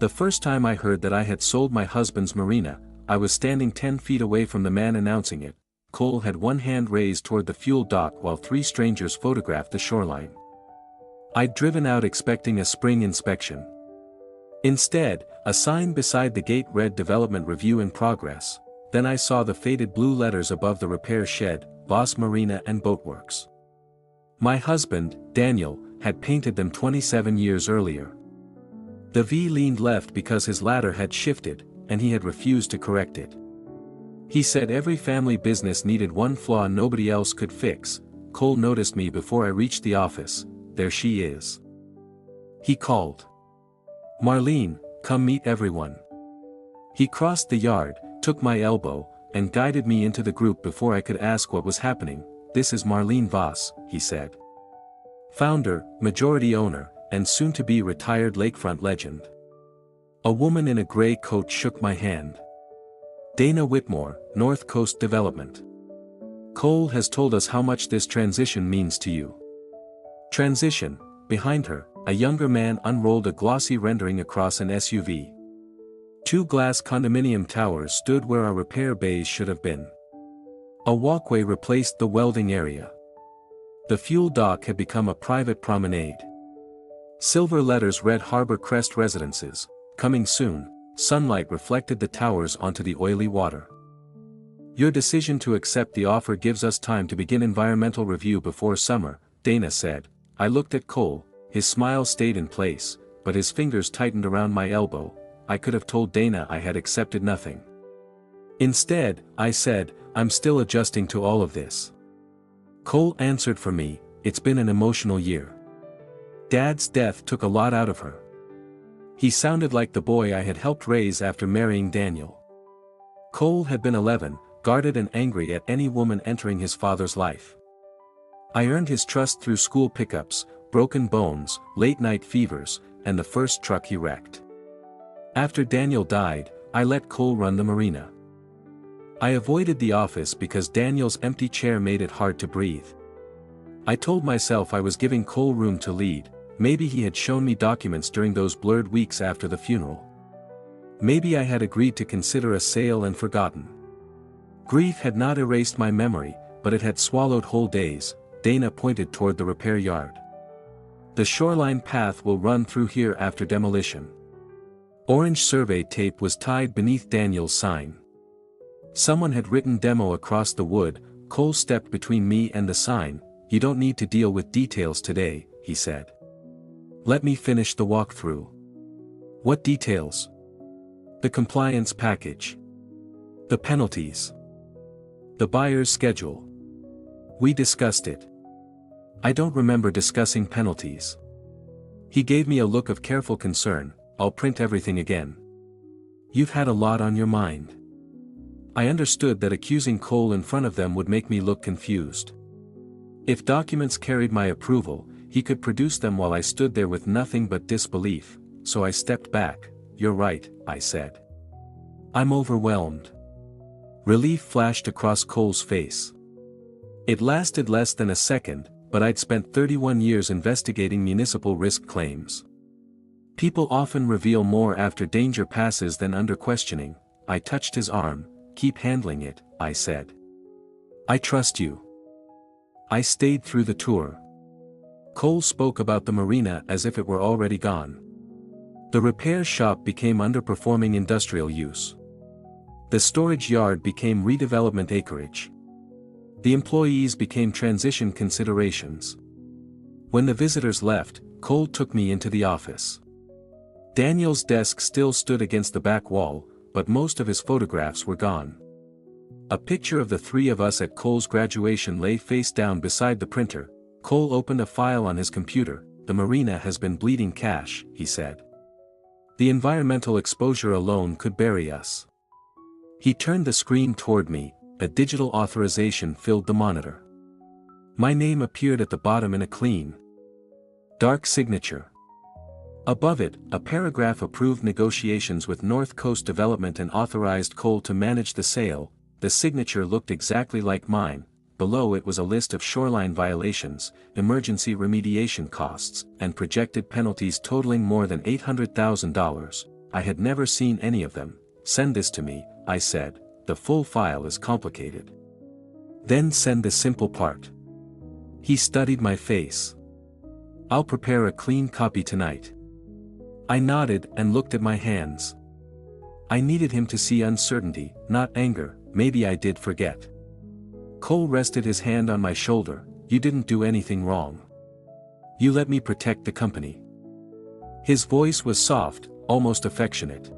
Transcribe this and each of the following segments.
The first time I heard that I had sold my husband's Marina, I was standing 10 feet away from the man announcing it. Cole had one hand raised toward the fuel dock while three strangers photographed the shoreline. I'd driven out expecting a spring inspection. Instead, a sign beside the gate read Development Review in Progress. Then I saw the faded blue letters above the repair shed, Boss Marina and Boatworks. My husband, Daniel, had painted them 27 years earlier. The V leaned left because his ladder had shifted, and he had refused to correct it. He said every family business needed one flaw nobody else could fix. Cole noticed me before I reached the office. There she is. He called. Marlene, come meet everyone. He crossed the yard, took my elbow, and guided me into the group before I could ask what was happening. This is Marlene Voss, he said. Founder, majority owner, and soon-to-be retired lakefront legend. A woman in a gray coat shook my hand. Dana Whitmore, North Coast Development. Cole has told us how much this transition means to you. Transition. Behind her, a younger man unrolled a glossy rendering across an SUV. Two glass condominium towers stood where our repair bays should have been. A walkway replaced the welding area. The fuel dock had become a private promenade. Silver letters read Harbor Crest Residences, coming soon. Sunlight reflected the towers onto the oily water. Your decision to accept the offer gives us time to begin environmental review before summer, Dana said. I looked at Cole, his smile stayed in place, but his fingers tightened around my elbow. I could have told Dana I had accepted nothing. Instead, I said, I'm still adjusting to all of this. Cole answered for me, it's been an emotional year. Dad's death took a lot out of her. He sounded like the boy I had helped raise after marrying Daniel. Cole had been 11, guarded and angry at any woman entering his father's life. I earned his trust through school pickups, broken bones, late-night fevers, and the first truck he wrecked. After Daniel died, I let Cole run the Marina. I avoided the office because Daniel's empty chair made it hard to breathe. I told myself I was giving Cole room to lead. Maybe he had shown me documents during those blurred weeks after the funeral. Maybe I had agreed to consider a sale and forgotten. Grief had not erased my memory, but it had swallowed whole days. Dana pointed toward the repair yard. The shoreline path will run through here after demolition. Orange survey tape was tied beneath Daniel's sign. Someone had written demo across the wood. Cole stepped between me and the sign. You don't need to deal with details today, he said. Let me finish the walkthrough. What details? The compliance package. The penalties. The buyer's schedule. We discussed it. I don't remember discussing penalties. He gave me a look of careful concern. I'll print everything again. You've had a lot on your mind. I understood that accusing Cole in front of them would make me look confused. If documents carried my approval, he could produce them while I stood there with nothing but disbelief, so I stepped back. You're right, I said. I'm overwhelmed. Relief flashed across Cole's face. It lasted less than a second, but I'd spent 31 years investigating municipal risk claims. People often reveal more after danger passes than under questioning. I touched his arm. Keep handling it, I said. I trust you. I stayed through the tour. Cole spoke about the Marina as if it were already gone. The repair shop became underperforming industrial use. The storage yard became redevelopment acreage. The employees became transition considerations. When the visitors left, Cole took me into the office. Daniel's desk still stood against the back wall, but most of his photographs were gone. A picture of the three of us at Cole's graduation lay face down beside the printer. Cole opened a file on his computer. The Marina has been bleeding cash, he said. The environmental exposure alone could bury us. He turned the screen toward me. A digital authorization filled the monitor. My name appeared at the bottom in a clean, dark signature. Above it, a paragraph approved negotiations with North Coast Development and authorized Cole to manage the sale. The signature looked exactly like mine. Below it was a list of shoreline violations, emergency remediation costs, and projected penalties totaling more than $800,000. I had never seen any of them. "Send this to me," I said. "The full file is complicated." "Then send the simple part." He studied my face. "I'll prepare a clean copy tonight." I nodded and looked at my hands. I needed him to see uncertainty, not anger. Maybe I did forget. Cole rested his hand on my shoulder. "You didn't do anything wrong. You let me protect the company." His voice was soft, almost affectionate.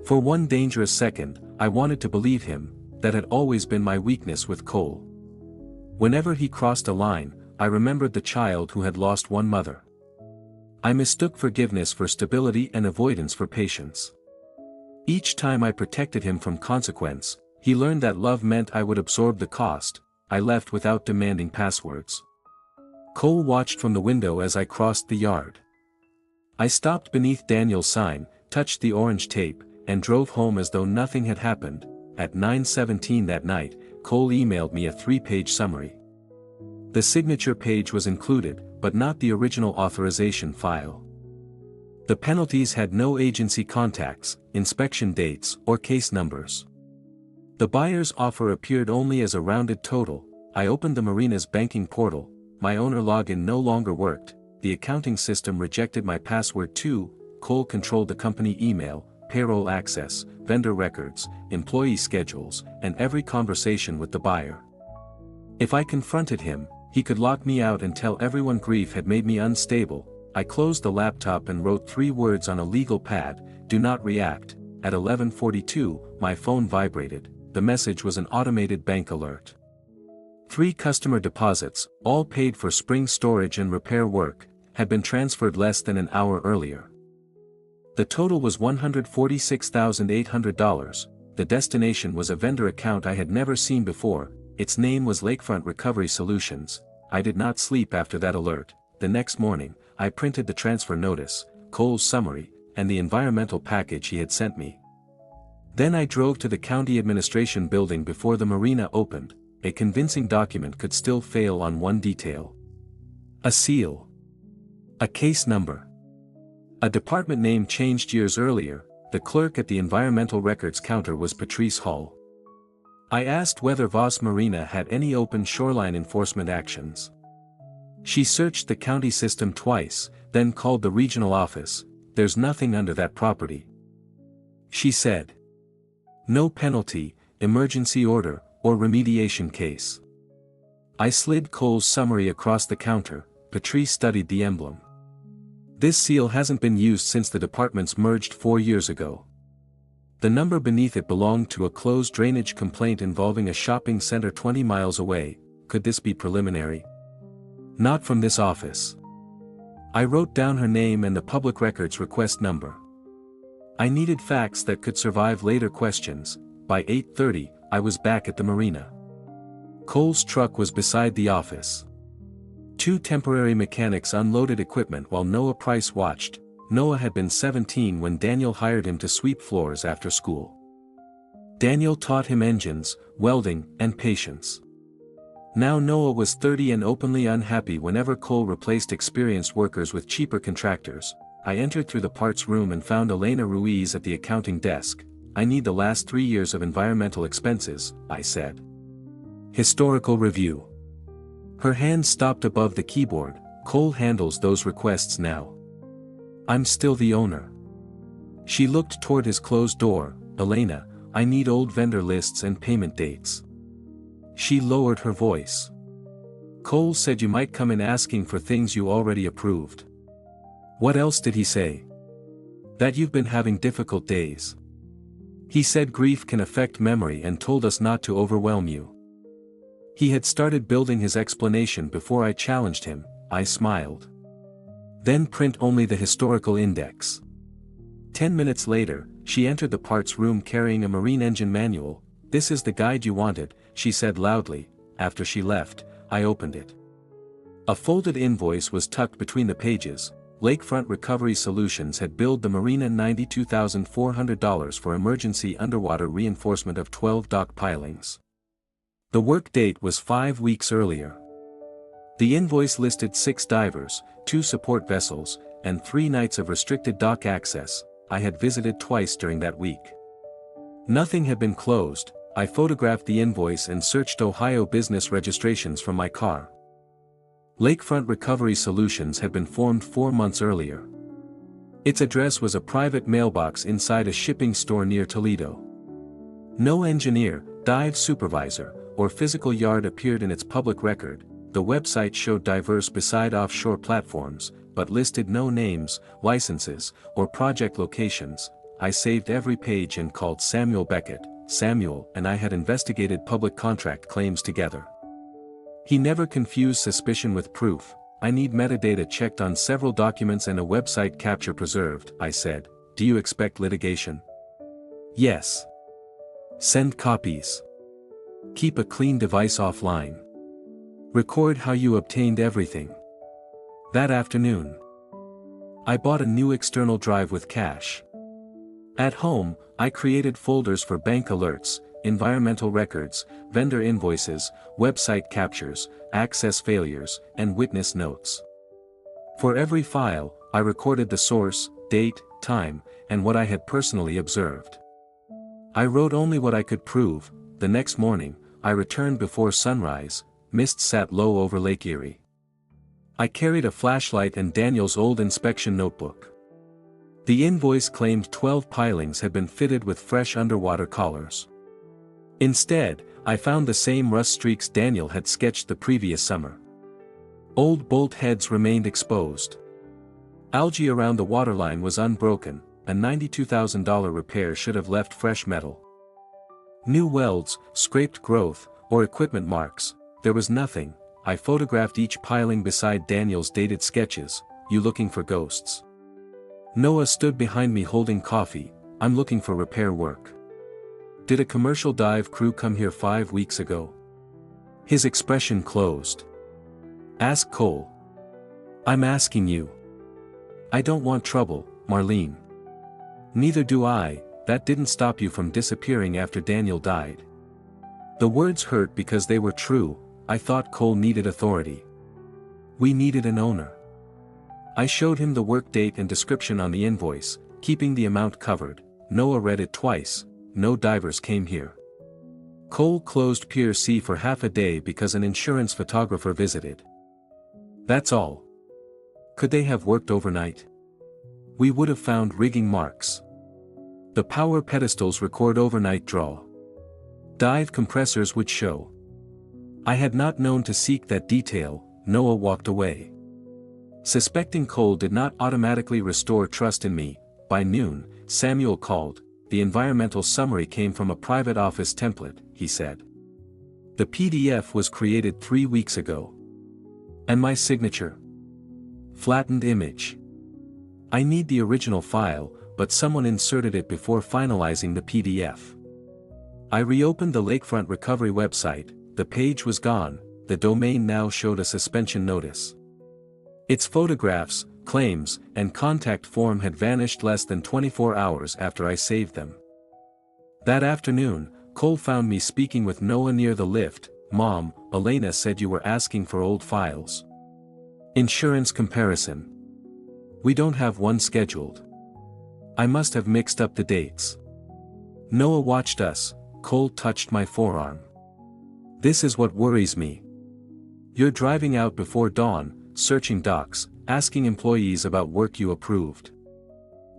For one dangerous second, I wanted to believe him. That had always been my weakness with Cole. Whenever he crossed a line, I remembered the child who had lost one mother. I mistook forgiveness for stability and avoidance for patience. Each time I protected him from consequence, he learned that love meant I would absorb the cost. I left without demanding passwords. Cole watched from the window as I crossed the yard. I stopped beneath Daniel's sign, touched the orange tape, and drove home as though nothing had happened. At 9:17 that night, Cole emailed me a 3-page summary. The signature page was included, but not the original authorization file. The penalties had no agency contacts, inspection dates, or case numbers. The buyer's offer appeared only as a rounded total. I opened the Marina's banking portal. My owner login no longer worked. The accounting system rejected my password too. Cole controlled the company email, payroll access, vendor records, employee schedules, and every conversation with the buyer. If I confronted him, he could lock me out and tell everyone grief had made me unstable. I closed the laptop and wrote 3 words on a legal pad: "Do not react." At 11:42, my phone vibrated. The message was an automated bank alert. 3 customer deposits, all paid for spring storage and repair work, had been transferred less than an hour earlier. The total was $146,800. The destination was a vendor account I had never seen before. Its name was Lakefront Recovery Solutions. I did not sleep after that alert. The next morning, I printed the transfer notice, Cole's summary, and the environmental package he had sent me. Then I drove to the county administration building before the Marina opened. A convincing document could still fail on one detail. A seal. A case number. A department name changed years earlier. The clerk at the environmental records counter was Patrice Hall. I asked whether Voss Marina had any open shoreline enforcement actions. She searched the county system twice, then called the regional office. "There's nothing under that property," she said. "No penalty, emergency order, or remediation case." I slid Cole's summary across the counter. Patrice studied the emblem. "This seal hasn't been used since the departments merged 4 years ago." The number beneath it belonged to a closed drainage complaint involving a shopping center 20 miles away. Could this be preliminary? Not from this office. I wrote down her name and the public records request number. I needed facts that could survive later questions. By 8:30, I was back at the Marina. Cole's truck was beside the office. 2 temporary mechanics unloaded equipment while Noah Price watched. Noah had been 17 when Daniel hired him to sweep floors after school. Daniel taught him engines, welding, and patience. Now Noah was 30 and openly unhappy whenever Cole replaced experienced workers with cheaper contractors. I entered through the parts room and found Elena Ruiz at the accounting desk. "I need the last 3 years of environmental expenses," I said. "Historical review." Her hand stopped above the keyboard. "Cole handles those requests now. I'm still the owner." She looked toward his closed door. "Elena, I need old vendor lists and payment dates." She lowered her voice. "Cole said you might come in asking for things you already approved." "What else did he say?" "That you've been having difficult days. He said grief can affect memory and told us not to overwhelm you." He had started building his explanation before I challenged him. I smiled. "Then print only the historical index." 10 minutes later, she entered the parts room carrying a marine engine manual. "This is the guide you wanted," she said loudly. After she left, I opened it. A folded invoice was tucked between the pages. Lakefront Recovery Solutions had billed the Marina $92,400 for emergency underwater reinforcement of 12 dock pilings. The work date was 5 weeks earlier. The invoice listed 6 divers, 2 support vessels, and 3 nights of restricted dock access. I had visited twice during that week. Nothing had been closed. I photographed the invoice and searched Ohio business registrations from my car. Lakefront Recovery Solutions had been formed 4 months earlier. Its address was a private mailbox inside a shipping store near Toledo. No engineer, dive supervisor, or physical yard appeared in its public record. The website showed diverse beside offshore platforms, but listed no names, licenses, or project locations. I saved every page and called Samuel Beckett. Samuel and I had investigated public contract claims together. He never confused suspicion with proof. I need metadata checked on several documents and a website capture preserved, I said. Do you expect litigation? Yes. Send copies. Keep a clean device offline. Record how you obtained everything. That afternoon, I bought a new external drive with cache. At home, I created folders for bank alerts, environmental records, vendor invoices, website captures, access failures, and witness notes. For every file, I recorded the source, date, time, and what I had personally observed. I wrote only what I could prove. The next morning, I returned before sunrise. Mist sat low over Lake Erie. I carried a flashlight and Daniel's old inspection notebook. The invoice claimed 12 pilings had been fitted with fresh underwater collars. Instead, I found the same rust streaks Daniel had sketched the previous summer. Old bolt heads remained exposed. Algae around the waterline was unbroken. A $92,000 repair should have left fresh metal. New welds, scraped growth, or equipment marks. There was nothing. I photographed each piling beside Daniel's dated sketches. You looking for ghosts? Noah stood behind me holding coffee. I'm looking for repair work. Did a commercial dive crew come here 5 weeks ago? His expression closed. Ask Cole. I'm asking you. I don't want trouble, Marlene. Neither do I. That didn't stop you from disappearing after Daniel died. The words hurt because they were true. I thought Cole needed authority. We needed an owner. I showed him the work date and description on the invoice, keeping the amount covered. Noah read it twice. No divers came here. Cole closed Pier C for half a day because an insurance photographer visited. That's all. Could they have worked overnight? We would have found rigging marks. The power pedestals record overnight draw. Dive compressors would show. I had not known to seek that detail. Noah walked away. Suspecting Cole did not automatically restore trust in me. By noon, Samuel called. The environmental summary came from a private office template, he said. The PDF was created 3 weeks ago. And my signature? Flattened image. I need the original file, but someone inserted it before finalizing the PDF. I reopened the Lakefront Recovery website. The page was gone. The domain now showed a suspension notice. Its photographs, claims, and contact form had vanished less than 24 hours after I saved them. That afternoon, Cole found me speaking with Noah near the lift. Mom, Elena said you were asking for old files. Insurance comparison. We don't have one scheduled. I must have mixed up the dates. Noah watched us. Cole touched my forearm. This is what worries me. You're driving out before dawn, searching docks, asking employees about work you approved.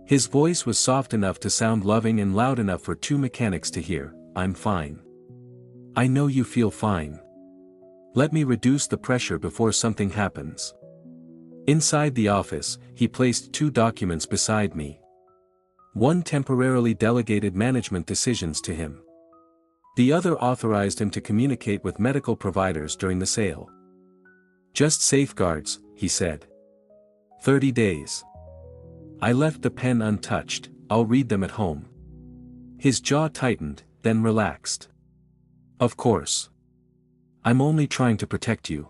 His voice was soft enough to sound loving and loud enough for 2 mechanics to hear. I'm fine. I know you feel fine. Let me reduce the pressure before something happens. Inside the office, he placed 2 documents beside me. One temporarily delegated management decisions to him. The other authorized him to communicate with medical providers during the sale. Just safeguards, he said. 30 days. I left the pen untouched. I'll read them at home. His jaw tightened, then relaxed. Of course. I'm only trying to protect you.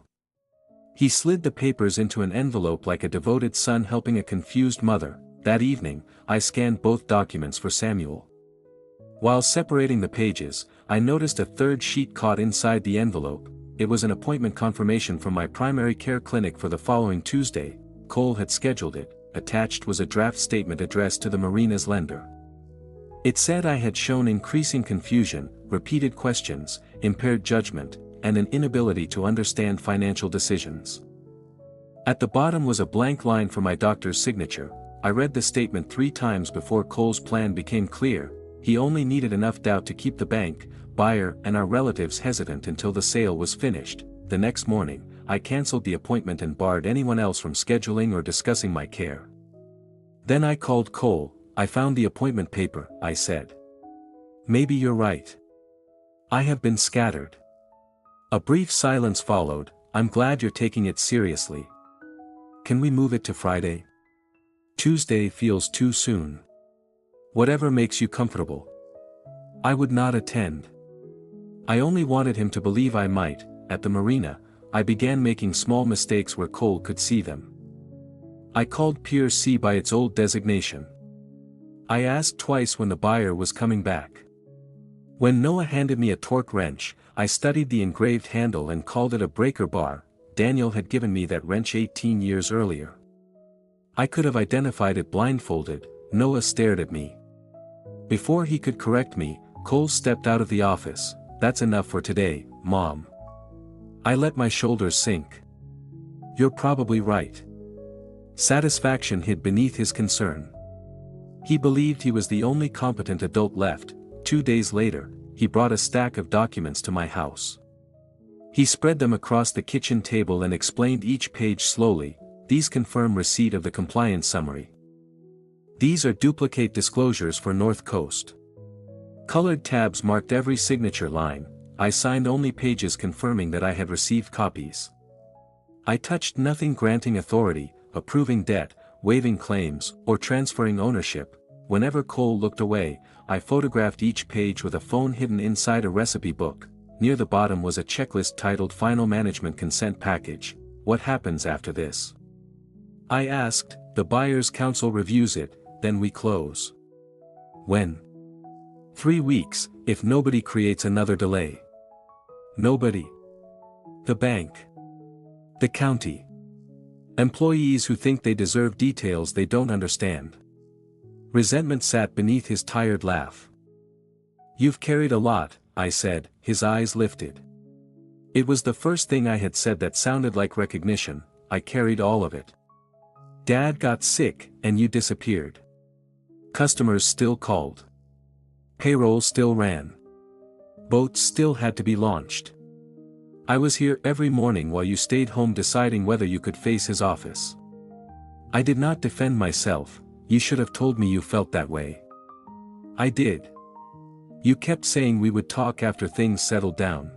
He slid the papers into an envelope like a devoted son helping a confused mother. That evening, I scanned both documents for Samuel. While separating the pages, I noticed a third sheet caught inside the envelope. It was an appointment confirmation from my primary care clinic for the following Tuesday. Cole had scheduled it. attached was a draft statement addressed to the Marina's lender. It said I had shown increasing confusion, repeated questions, impaired judgment, and an inability to understand financial decisions. At the bottom was a blank line for my doctor's signature. I read the statement 3 times before Cole's plan became clear. He only needed enough doubt to keep the bank, buyer, and our relatives hesitant until the sale was finished. The next morning, I canceled the appointment and barred anyone else from scheduling or discussing my care. Then I called Cole. I found the appointment paper, I said. Maybe you're right. I have been scattered. A brief silence followed. I'm glad you're taking it seriously. Can we move it to Friday? Tuesday feels too soon. Whatever makes you comfortable. I would not attend. I only wanted him to believe I might. At the Marina, I began making small mistakes where Cole could see them. I called Pier C by its old designation. I asked twice when the buyer was coming back. When Noah handed me a torque wrench, I studied the engraved handle and called it a breaker bar. Daniel had given me that wrench 18 years earlier. I could have identified it blindfolded. Noah stared at me. Before he could correct me, Cole stepped out of the office. That's enough for today, Mom. I let my shoulders sink. You're probably right. Satisfaction hid beneath his concern. He believed he was the only competent adult left. 2 days later, he brought a stack of documents to my house. He spread them across the kitchen table and explained each page slowly. These confirm receipt of the compliance summary. These are duplicate disclosures for North Coast. Colored tabs marked every signature line. I signed only pages confirming that I had received copies. I touched nothing granting authority, approving debt, waiving claims, or transferring ownership. Whenever Cole looked away, I photographed each page with a phone hidden inside a recipe book. Near the bottom was a checklist titled Final Management Consent Package. What happens after this? I asked. The buyer's counsel reviews it, then we close. When? 3 weeks, if nobody creates another delay. Nobody. The bank. The county. Employees who think they deserve details they don't understand. Resentment sat beneath his tired laugh. You've carried a lot, I said. His eyes lifted. It was the first thing I had said that sounded like recognition. I carried all of it. Dad got sick, and you disappeared. Customers still called. Payroll still ran. Boats still had to be launched. I was here every morning while you stayed home deciding whether you could face his office. I did not defend myself. You should have told me you felt that way. I did. You kept saying we would talk after things settled down.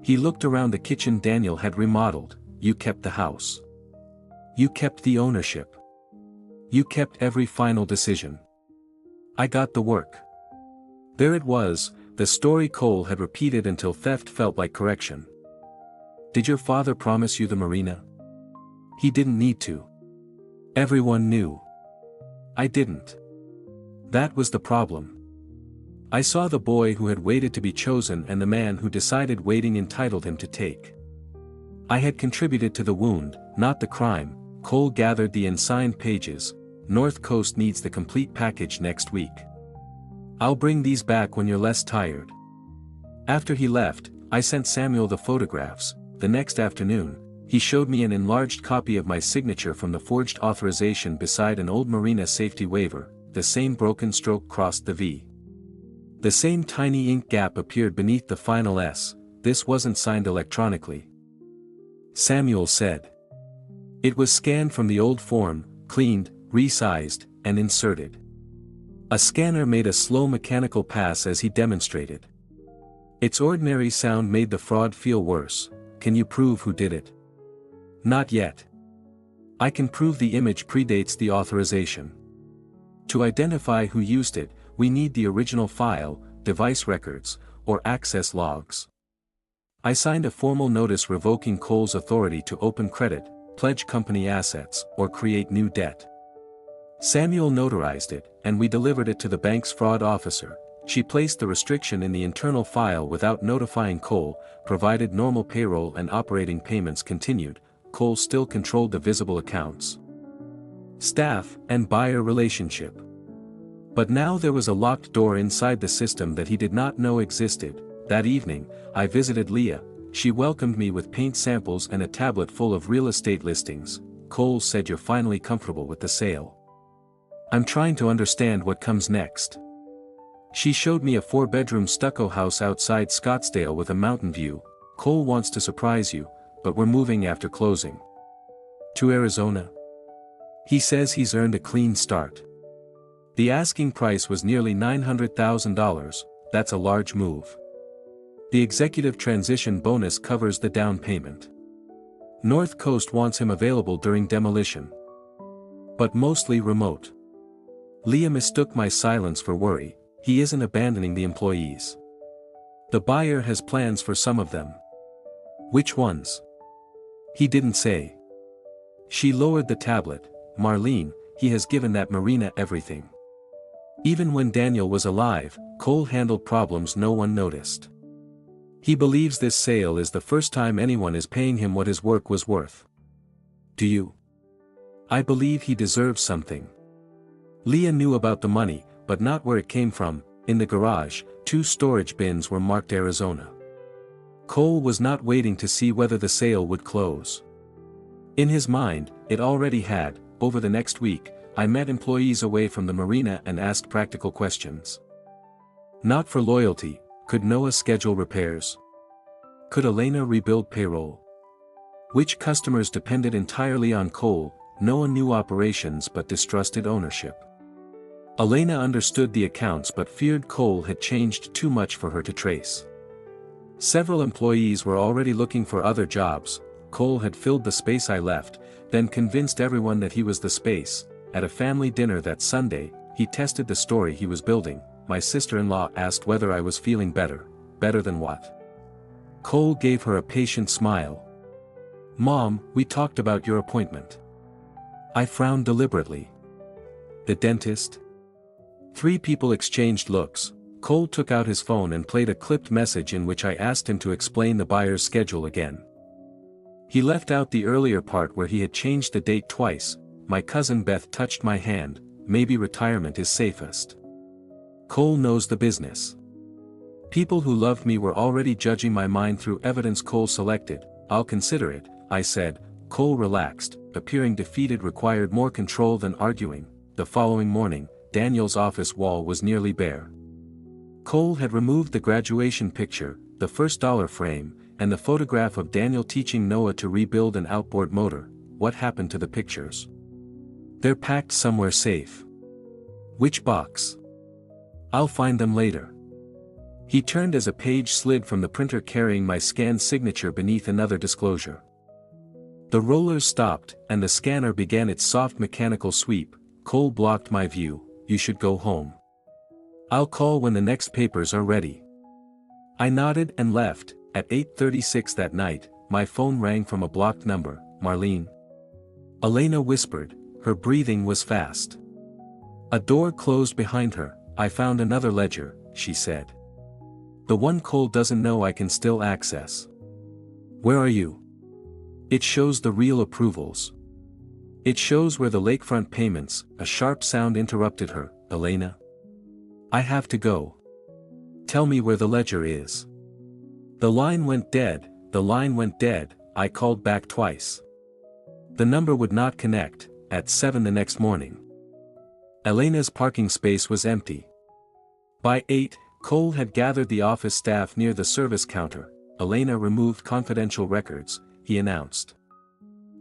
He looked around the kitchen Daniel had remodeled. You kept the house. You kept the ownership. You kept every final decision. I got the work. There it was, the story Cole had repeated until theft felt like correction. Did your father promise you the Marina? He didn't need to. Everyone knew. I didn't. That was the problem. I saw the boy who had waited to be chosen and the man who decided waiting entitled him to take. I had contributed to the wound, not the crime. Cole gathered the unsigned pages. North Coast needs the complete package next week. I'll bring these back when you're less tired. After he left, I sent Samuel the photographs. The next afternoon, he showed me an enlarged copy of my signature from the forged authorization beside an old Marina safety waiver. The same broken stroke crossed the V. The same tiny ink gap appeared beneath the final S. This wasn't signed electronically. Samuel said. It was scanned from the old form, cleaned, resized, and inserted. A scanner made a slow mechanical pass as he demonstrated. Its ordinary sound made the fraud feel worse. Can you prove who did it? Not yet. I can prove the image predates the authorization. To identify who used it, we need the original file, device records, or access logs. I signed a formal notice revoking Cole's authority to open credit, pledge company assets, or create new debt. Samuel notarized it, and we delivered it to the bank's fraud officer. She placed the restriction in the internal file without notifying Cole, provided normal payroll and operating payments continued. Cole still controlled the visible accounts. staff, and buyer relationship. But now there was a locked door inside the system that he did not know existed. That evening, I visited Leah. She welcomed me with paint samples and a tablet full of real estate listings. Cole said, "You're finally comfortable with the sale." "I'm trying to understand what comes next." She showed me a 4-bedroom stucco house outside Scottsdale with a mountain view. "Cole wants to surprise you, but we're moving after closing." "To Arizona?" "He says he's earned a clean start." The asking price was nearly $900,000, that's a large move. The executive transition bonus covers the down payment. North Coast wants him available during demolition. But mostly remote. Leah mistook my silence for worry. He isn't abandoning the employees. The buyer has plans for some of them. Which ones? He didn't say. She lowered the tablet. "Marlene, he has given that Marina everything. Even when Daniel was alive, Cole handled problems no one noticed. He believes this sale is the first time anyone is paying him what his work was worth." "Do you?" "I believe he deserves something." Leah knew about the money, but not where it came from. In the garage, 2 storage bins were marked Arizona. Cole was not waiting to see whether the sale would close. In his mind, it already had. Over the next week, I met employees away from the Marina and asked practical questions. Not for loyalty. Could Noah schedule repairs? Could Elena rebuild payroll? Which customers depended entirely on Cole? Noah knew operations but distrusted ownership. Elena understood the accounts but feared Cole had changed too much for her to trace. Several employees were already looking for other jobs. Cole had filled the space I left, then convinced everyone that he was the space. At a family dinner that Sunday, he tested the story he was building. My sister-in-law asked whether I was feeling better. "Better than what?" Cole gave her a patient smile. "Mom, we talked about your appointment." I frowned deliberately. "The dentist?" 3 people exchanged looks. Cole took out his phone and played a clipped message in which I asked him to explain the buyer's schedule again. He left out the earlier part where he had changed the date twice. My cousin Beth touched my hand. "Maybe retirement is safest. Cole knows the business." People who loved me were already judging my mind through evidence Cole selected. "I'll consider it," I said. Cole relaxed. Appearing defeated required more control than arguing. The following morning, Daniel's office wall was nearly bare. Cole had removed the graduation picture, the first dollar frame, and the photograph of Daniel teaching Noah to rebuild an outboard motor. What happened to the pictures? "They're packed somewhere safe." "Which box?" "I'll find them later." He turned as a page slid from the printer carrying my scanned signature beneath another disclosure. The rollers stopped, and the scanner began its soft mechanical sweep. Cole blocked my view. "You should go home. I'll call when the next papers are ready." I nodded and left. At 8:36 that night, my phone rang from a blocked number. "Marlene?" Elena whispered. Her breathing was fast. A door closed behind her. "I found another ledger," she said. "The one Cole doesn't know I can still access." "Where are you?" "It shows the real approvals. It shows where the lakefront payments." A sharp sound interrupted her. "Elena? I have to go. Tell me where the ledger is." The line went dead. The line went dead. I called back twice. The number would not connect. At 7 the next morning, Elena's parking space was empty. By 8, Cole had gathered the office staff near the service counter. "Elena removed confidential records," he announced.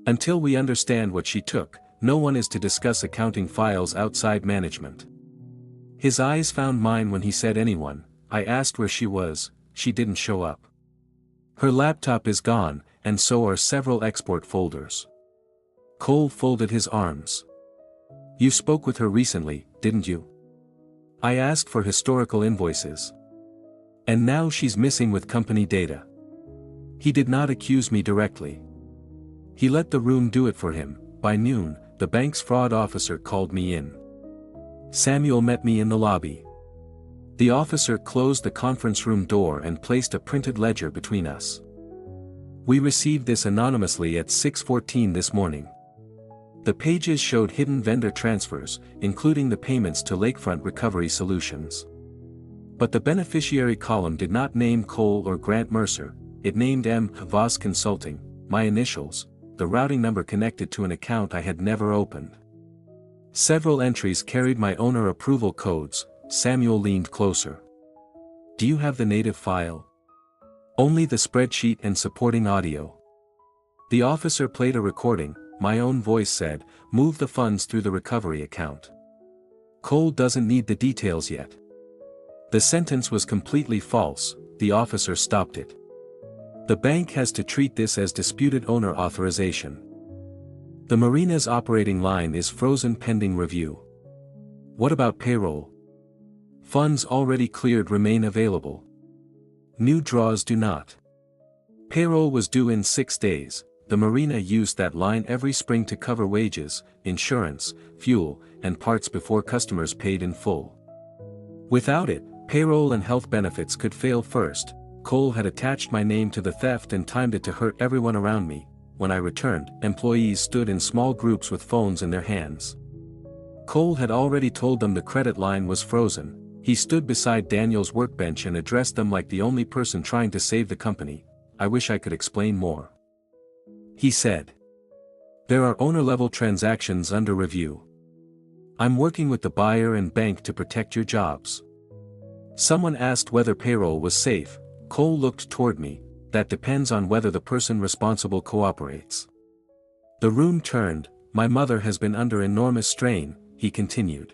"Until we understand what she took, no one is to discuss accounting files outside management." His eyes found mine when he said anyone. I asked where she was. She didn't show up. "Her laptop is gone, and so are several export folders." Cole folded his arms. "You spoke with her recently, didn't you?" "I asked for historical invoices. And now she's missing with company data." He did not accuse me directly. He let the room do it for him. By noon, the bank's fraud officer called me in. Samuel met me in the lobby. The officer closed the conference room door and placed a printed ledger between us. "We received this anonymously at 6:14 this morning. The pages showed hidden vendor transfers, including the payments to Lakefront Recovery Solutions. But the beneficiary column did not name Cole or Grant Mercer, it named M. Voss Consulting, my initials, the routing number connected to an account I had never opened. Several entries carried my owner approval codes. Samuel leaned closer. Do you have the native file? Only the spreadsheet and supporting audio. The officer played a recording. My own voice said, move the funds through the recovery account. Cole doesn't need the details yet. The sentence was completely false. The officer stopped it. The bank has to treat this as disputed owner authorization. The Marina's operating line is frozen pending review. What about payroll? Funds already cleared remain available. New draws do not. Payroll was due in 6 days. The Marina used that line every spring to cover wages, insurance, fuel, and parts before customers paid in full. Without it, payroll and health benefits could fail first. Cole had attached my name to the theft and timed it to hurt everyone around me. When I returned, employees stood in small groups with phones in their hands. Cole had already told them the credit line was frozen. He stood beside Daniel's workbench and addressed them like the only person trying to save the company. I wish I could explain more. He said. There are owner-level transactions under review. I'm working with the buyer and bank to protect your jobs. Someone asked whether payroll was safe. Cole looked toward me. That depends on whether the person responsible cooperates. The room turned. My mother has been under enormous strain, he continued.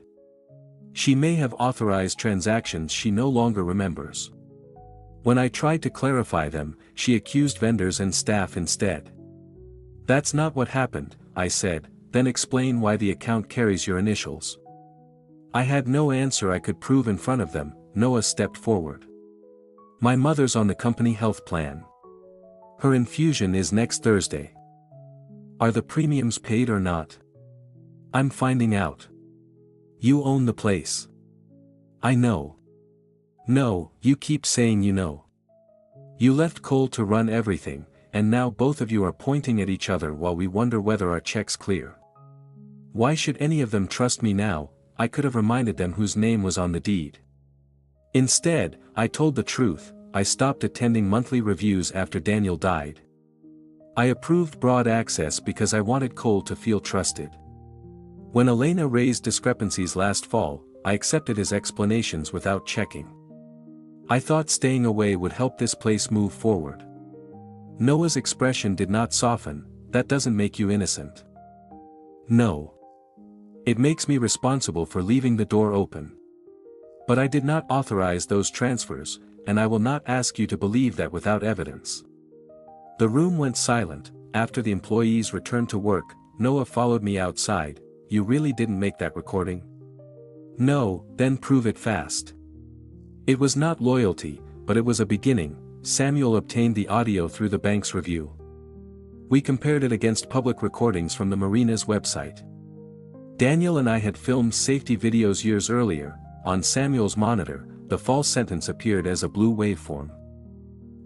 She may have authorized transactions she no longer remembers. When I tried to clarify them, she accused vendors and staff instead. That's not what happened, I said, then explain why the account carries your initials. I had no answer I could prove in front of them. Noah stepped forward. My mother's on the company health plan. Her infusion is next Thursday. Are the premiums paid or not? I'm finding out. You own the place. I know. No, you keep saying you know. You left Cole to run everything, and now both of you are pointing at each other while we wonder whether our check's clear. Why should any of them trust me now? I could have reminded them whose name was on the deed. Instead, I told the truth. I stopped attending monthly reviews after Daniel died. I approved broad access because I wanted Cole to feel trusted. When Elena raised discrepancies last fall, I accepted his explanations without checking. I thought staying away would help this place move forward. Noah's expression did not soften. That doesn't make you innocent. No. It makes me responsible for leaving the door open. But I did not authorize those transfers, and I will not ask you to believe that without evidence. The room went silent. After the employees returned to work, Noah followed me outside. You really didn't make that recording? No, then prove it fast. It was not loyalty, but it was a beginning. Samuel obtained the audio through the bank's review. We compared it against public recordings from the Marina's website. Daniel and I had filmed safety videos years earlier. On Samuel's monitor, the false sentence appeared as a blue waveform.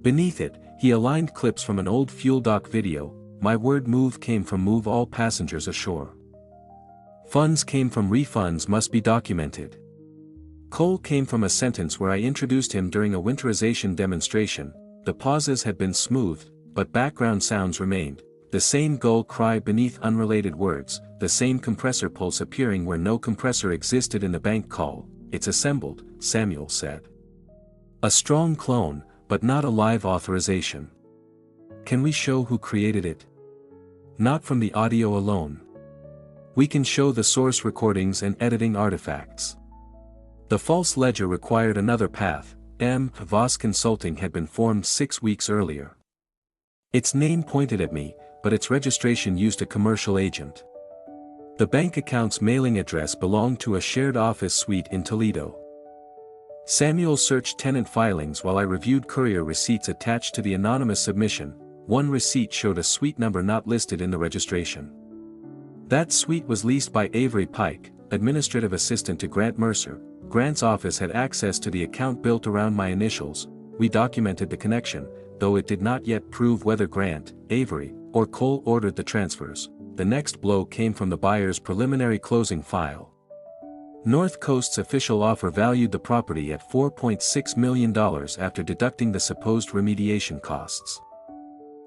Beneath it, he aligned clips from an old fuel dock video. My word move came from move all passengers ashore. Funds came from refunds must be documented. Cole came from a sentence where I introduced him during a winterization demonstration. The pauses had been smoothed, but background sounds remained. The same gull cry beneath unrelated words, the same compressor pulse appearing where no compressor existed in the bank call. It's assembled, Samuel said. A strong clone, but not a live authorization. Can we show who created it? Not from the audio alone. We can show the source recordings and editing artifacts. The false ledger required another path. M. Voss Consulting had been formed 6 weeks earlier. Its name pointed at me, but its registration used a commercial agent. The bank account's mailing address belonged to a shared office suite in Toledo. Samuel searched tenant filings while I reviewed courier receipts attached to the anonymous submission. One receipt showed a suite number not listed in the registration. That suite was leased by Avery Pike, administrative assistant to Grant Mercer. Grant's office had access to the account built around my initials. We documented the connection, though it did not yet prove whether Grant, Avery, or Cole ordered the transfers. the next blow came from the buyer's preliminary closing file. North Coast's official offer valued the property at $4.6 million after deducting the supposed remediation costs.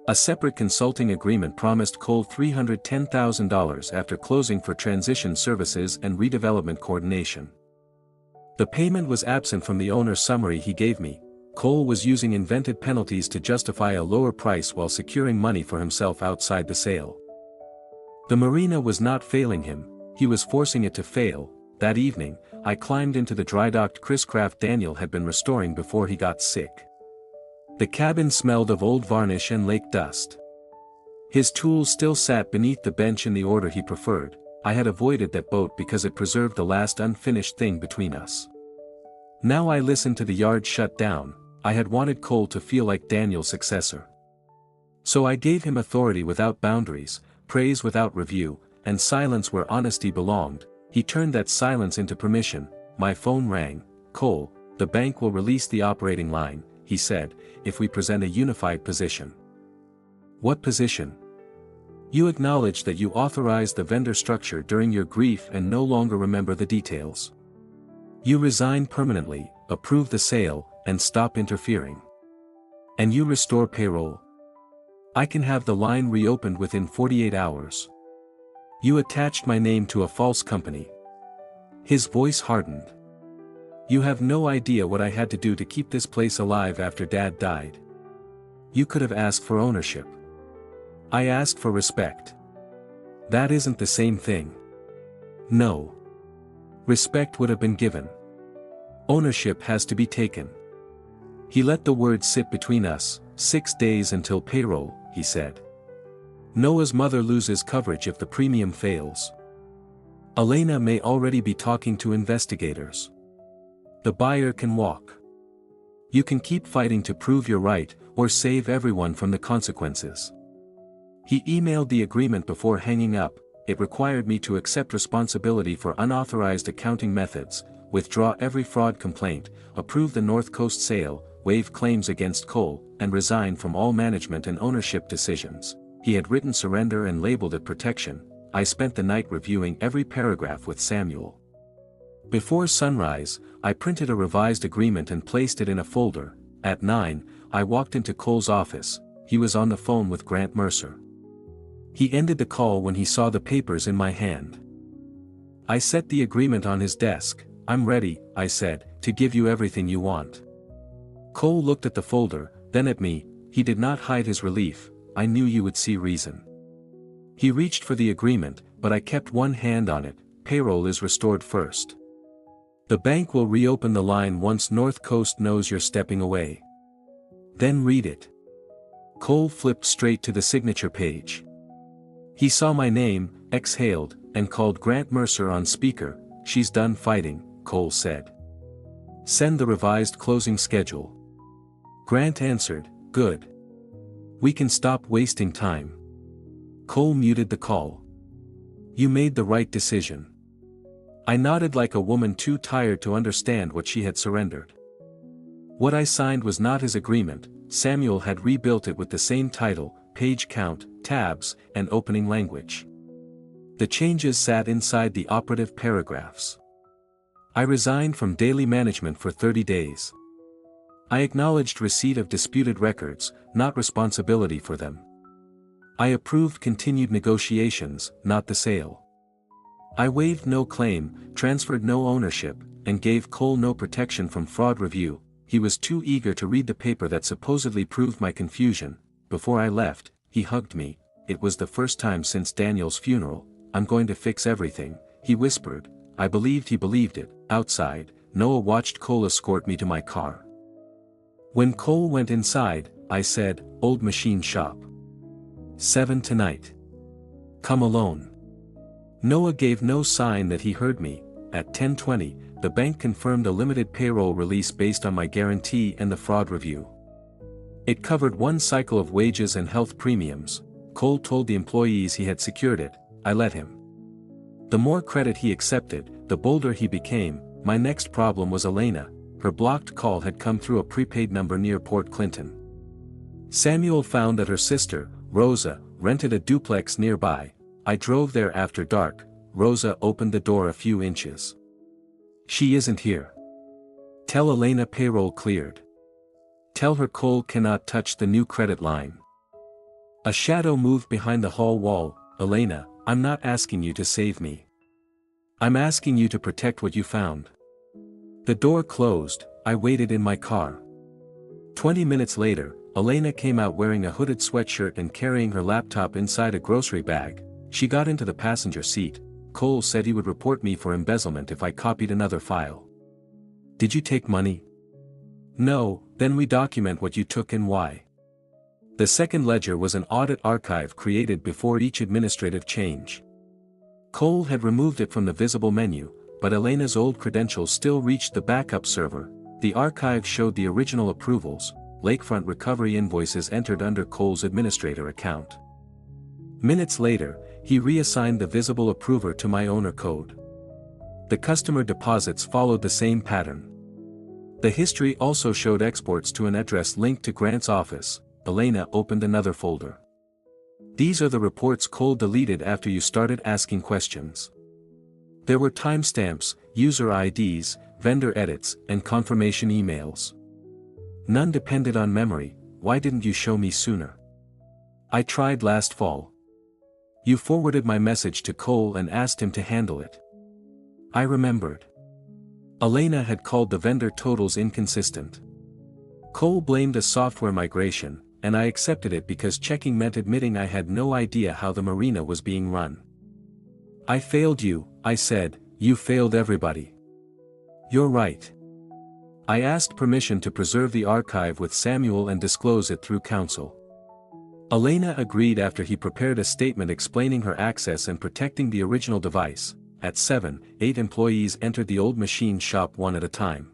A separate consulting agreement promised Cole $310,000 after closing for transition services and redevelopment coordination. The payment was absent from the owner's summary he gave me. Cole was using invented penalties to justify a lower price while securing money for himself outside the sale. The Marina was not failing him, he was forcing it to fail. That evening, I climbed into the dry-docked Chris Craft Daniel had been restoring before he got sick. The cabin smelled of old varnish and lake dust. His tools still sat beneath the bench in the order he preferred. I had avoided that boat because it preserved the last unfinished thing between us. Now I listened to the yard shut down. I had wanted Cole to feel like Daniel's successor. So I gave him authority without boundaries, praise without review, and silence where honesty belonged. He turned that silence into permission. My phone rang. "Cole, the bank will release the operating line," he said, "if we present a unified position." "What position?" "You acknowledge that you authorized the vendor structure during your grief and no longer remember the details. You resign permanently, approve the sale, and stop interfering. And you restore payroll. I can have the line reopened within 48 hours. You attached my name to a false company." His voice hardened. "You have no idea what I had to do to keep this place alive after Dad died. You could have asked for ownership. I asked for respect. That isn't the same thing." "No. Respect would have been given. Ownership has to be taken." He let the words sit between us. 6 days until payroll, he said. Noah's mother loses coverage if the premium fails. Elena may already be talking to investigators. The buyer can walk. You can keep fighting to prove you're right, or save everyone from the consequences. He emailed the agreement before hanging up. It required me to accept responsibility for unauthorized accounting methods, withdraw every fraud complaint, approve the North Coast sale, waive claims against Cole, and resign from all management and ownership decisions. He had written surrender and labeled it protection. I spent the night reviewing every paragraph with Samuel. Before sunrise, I printed a revised agreement and placed it in a folder. At 9, I walked into Cole's office. He was on the phone with Grant Mercer. He ended the call when he saw the papers in my hand. I set the agreement on his desk. "I'm ready," I said, "to give you everything you want." Cole looked at the folder, then at me. He did not hide his relief. "I knew you would see reason." He reached for the agreement, but I kept one hand on it. "Payroll is restored first. The bank will reopen the line once North Coast knows you're stepping away. Then read it." Cole flipped straight to the signature page. He saw my name, exhaled, and called Grant Mercer on speaker. "She's done fighting," Cole said. "Send the revised closing schedule." Grant answered, "Good. We can stop wasting time." Cole muted the call. "You made the right decision." I nodded like a woman too tired to understand what she had surrendered. What I signed was not his agreement. Samuel had rebuilt it with the same title, page count, tabs, and opening language. The changes sat inside the operative paragraphs. I resigned from daily management for 30 days. I acknowledged receipt of disputed records, not responsibility for them. I approved continued negotiations, not the sale. I waived no claim, transferred no ownership, and gave Cole no protection from fraud review. He was too eager to read the paper that supposedly proved my confusion. Before I left, he hugged me. It was the first time since Daniel's funeral. "I'm going to fix everything," he whispered. I believed he believed it. Outside, Noah watched Cole escort me to my car. When Cole went inside, I said, "Old machine shop. 7 tonight. Come alone." Noah gave no sign that he heard me. At 10:20, the bank confirmed a limited payroll release based on my guarantee and the fraud review. It covered one cycle of wages and health premiums. Cole told the employees he had secured it. I let him. The more credit he accepted, the bolder he became. My next problem was Elena. Her blocked call had come through a prepaid number near Port Clinton. Samuel found that her sister, Rosa, rented a duplex nearby. I drove there after dark. Rosa opened the door a few inches. She isn't here. Tell Elena payroll cleared. Tell her Cole cannot touch the new credit line. A shadow moved behind the hall wall. Elena, I'm not asking you to save me. I'm asking you to protect what you found. The door closed. I waited in my car. 20 minutes later, Elena came out wearing a hooded sweatshirt and carrying her laptop inside a grocery bag. She got into the passenger seat. Cole said he would report me for embezzlement if I copied another file. Did you take money? No, then we document what you took and why. The second ledger was an audit archive created before each administrative change. Cole had removed it from the visible menu, but Elena's old credentials still reached the backup server. The archive showed the original approvals, lakefront recovery invoices entered under Cole's administrator account. Minutes later, he reassigned the visible approver to my owner code. The customer deposits followed the same pattern. The history also showed exports to an address linked to Grant's office. Elena opened another folder. These are the reports Cole deleted after you started asking questions. There were timestamps, user IDs, vendor edits, and confirmation emails. None depended on memory. Why didn't you show me sooner? I tried last fall. You forwarded my message to Cole and asked him to handle it. I remembered. Elena had called the vendor totals inconsistent. Cole blamed a software migration, and I accepted it because checking meant admitting I had no idea how the Marina was being run. I failed you, I said. You failed everybody. You're right. I asked permission to preserve the archive with Samuel and disclose it through counsel. Elena agreed after he prepared a statement explaining her access and protecting the original device. At 7, 8 employees entered the old machine shop one at a time.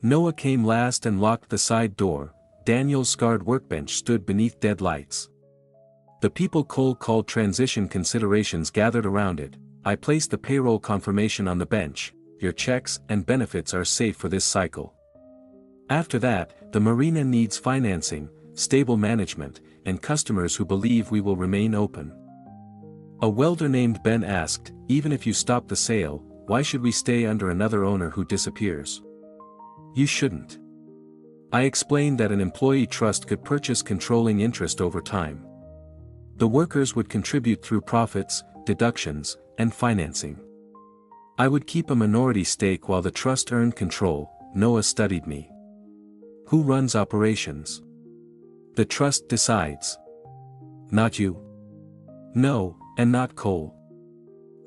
Noah came last and locked the side door. Daniel's scarred workbench stood beneath dead lights. The people Cole called transition considerations gathered around it. I placed the payroll confirmation on the bench. Your checks and benefits are safe for this cycle. After that, the Marina needs financing, stable management, and customers who believe we will remain open. A welder named Ben asked, even if you stop the sale, why should we stay under another owner who disappears? You shouldn't. I explained that an employee trust could purchase controlling interest over time. The workers would contribute through profits, deductions, and financing. I would keep a minority stake while the trust earned control. Noah studied me. Who runs operations? The trust decides. Not you. No, and not Cole.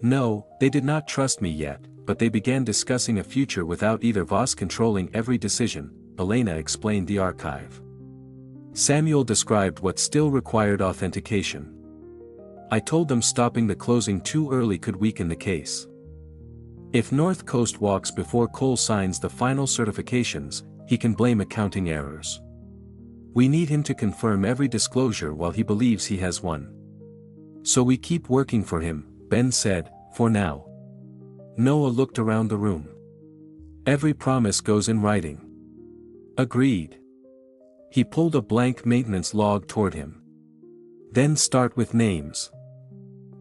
No, they did not trust me yet, but they began discussing a future without either of us controlling every decision. Elena explained the archive. Samuel described what still required authentication. I told them stopping the closing too early could weaken the case. If North Coast walks before Cole signs the final certifications, he can blame accounting errors. We need him to confirm every disclosure while he believes he has one. So we keep working for him, Ben said, for now. Noah looked around the room. Every promise goes in writing. Agreed. He pulled a blank maintenance log toward him. Then start with names.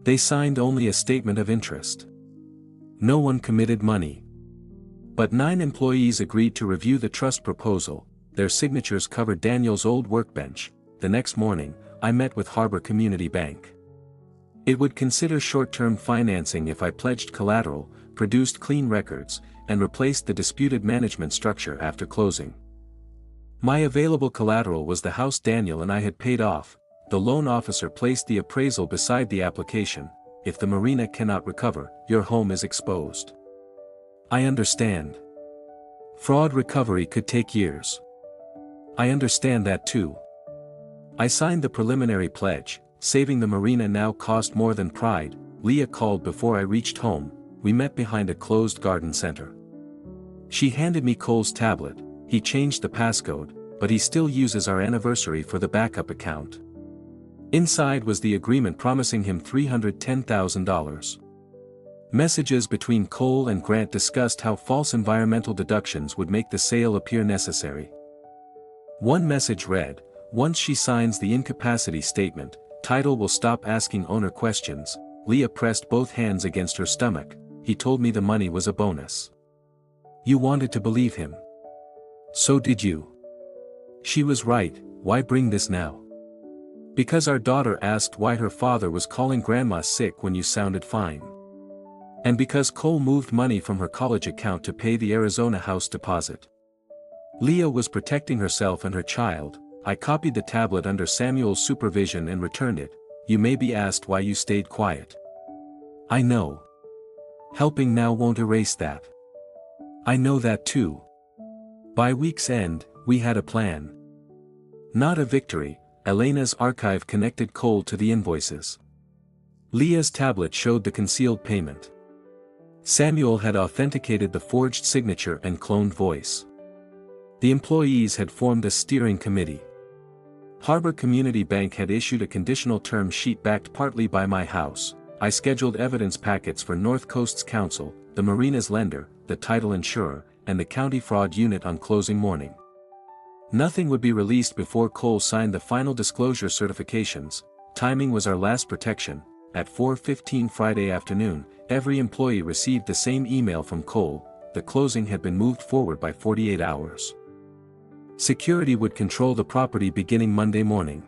They signed only a statement of interest. No one committed money. But 9 employees agreed to review the trust proposal. Their signatures covered Daniel's old workbench. The next morning, I met with Harbor Community Bank. It would consider short-term financing if I pledged collateral, produced clean records, and replaced the disputed management structure after closing. My available collateral was the house Daniel and I had paid off. The loan officer placed the appraisal beside the application. If the Marina cannot recover, your home is exposed. I understand. Fraud recovery could take years. I understand that too. I signed the preliminary pledge. Saving the Marina now cost more than pride. Leah called before I reached home. We met behind a closed garden center. She handed me Cole's tablet. He changed the passcode, but he still uses our anniversary for the backup account. Inside was the agreement promising him $310,000. Messages between Cole and Grant discussed how false environmental deductions would make the sale appear necessary. One message read, "Once she signs the incapacity statement, title will stop asking owner questions, Leah pressed both hands against her stomach. He told me the money was a bonus. You wanted to believe him. So did you. She was right, why bring this now? Because our daughter asked why her father was calling grandma sick when you sounded fine. And because Cole moved money from her college account to pay the Arizona house deposit. Leah was protecting herself and her child. I copied the tablet under Samuel's supervision and returned it. You may be asked why you stayed quiet. I know. Helping now won't erase that. I know that too. By week's end, we had a plan. Not a victory. Elena's archive connected Cole to the invoices. Leah's tablet showed the concealed payment. Samuel had authenticated the forged signature and cloned voice. The employees had formed a steering committee. Harbor Community Bank had issued a conditional term sheet backed partly by my house. I scheduled evidence packets for North Coast's counsel, the Marina's lender, the title insurer, and the county fraud unit on closing morning. Nothing would be released before Cole signed the final disclosure certifications. Timing was our last protection. At 4:15 Friday afternoon, every employee received the same email from Cole. The closing had been moved forward by 48 hours. Security would control the property beginning Monday morning.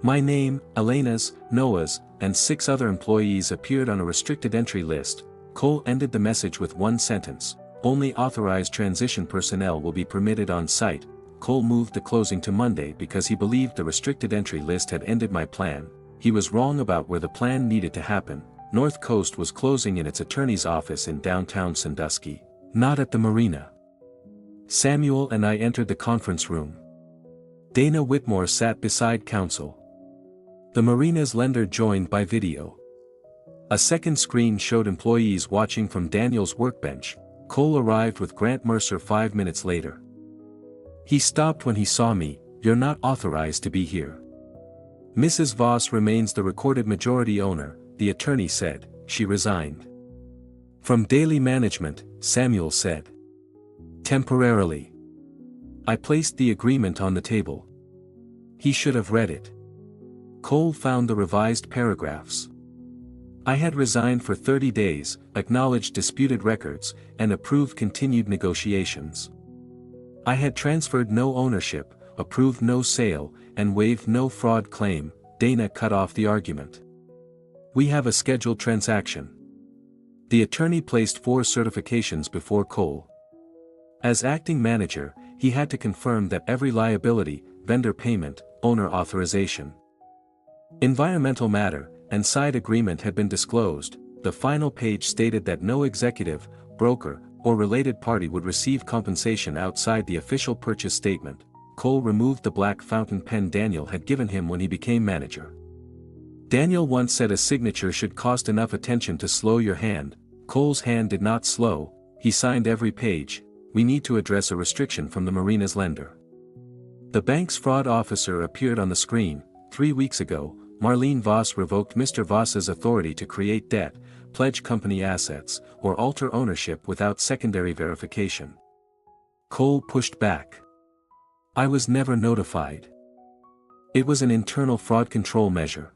My name, Elena's, Noah's, and 6 other employees appeared on a restricted entry list. Cole ended the message with one sentence: only authorized transition personnel will be permitted on site. Cole moved the closing to Monday because he believed the restricted entry list had ended my plan. He was wrong about where the plan needed to happen. North Coast was closing in its attorney's office in downtown Sandusky, not at the Marina. Samuel and I entered the conference room. Dana Whitmore sat beside counsel. The Marina's lender joined by video. A second screen showed employees watching from Daniel's workbench. Cole arrived with Grant Mercer 5 minutes later. He stopped when he saw me. You're not authorized to be here. Mrs. Voss remains the recorded majority owner, the attorney said. She resigned. From daily management, Samuel said. Temporarily. I placed the agreement on the table. He should have read it. Cole found the revised paragraphs. I had resigned for 30 days, acknowledged disputed records, and approved continued negotiations. I had transferred no ownership, approved no sale, and waived no fraud claim. Dana cut off the argument. We have a scheduled transaction. The attorney placed 4 certifications before Cole. As acting manager, he had to confirm that every liability, vendor payment, owner authorization, environmental matter, and side agreement had been disclosed. The final page stated that no executive, broker, or related party would receive compensation outside the official purchase statement. Cole removed the black fountain pen Daniel had given him when he became manager. Daniel once said a signature should cost enough attention to slow your hand. Cole's hand did not slow. He signed every page. We need to address a restriction from the Marina's lender. The bank's fraud officer appeared on the screen. 3 weeks ago, Marlene Voss revoked Mr. Voss's authority to create debt, pledge company assets, or alter ownership without secondary verification. Cole pushed back. I was never notified. It was an internal fraud control measure.